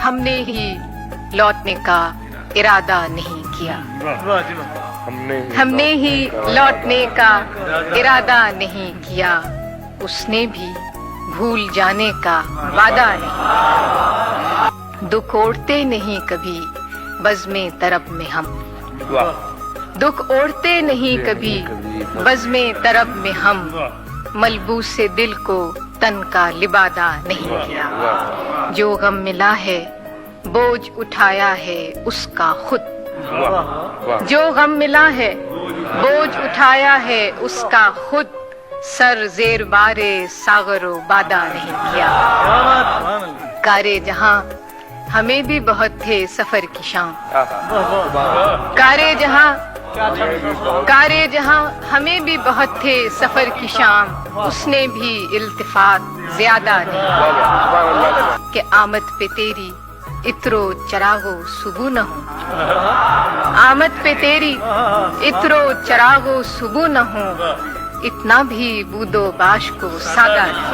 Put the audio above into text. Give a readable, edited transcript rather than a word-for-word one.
हमने ही लौटने का इरादा नहीं किया, हमने ही लौटने का इरादा नहीं किया, उसने भी भूल जाने का वादा नहीं। दुख ओढ़ते नहीं कभी बज़्मे तरब में हम, दुख ओढ़ते नहीं कभी बज़्मे तरब में हम, मलबूस से दिल को तन का लिबादा नहीं किया। जो गम मिला है बोझ उठाया है उसका खुद, जो गम मिला है बोझ उठाया है उसका खुद, सर जेर बारे सागरो बादा नहीं किया। कारे जहां हमें भी बहुत थे सफर की शाम, कारे जहां हमें भी बहुत थे सफर की शाम, उसने भी इल्तिफात ज्यादा नहीं किया। कि आमद पे तेरी इतरो चरागो सुबह न हो, आमद पे तेरी इतरो चरागो सुबह न हो, इतना भी बूदो बाश को सादा नहीं।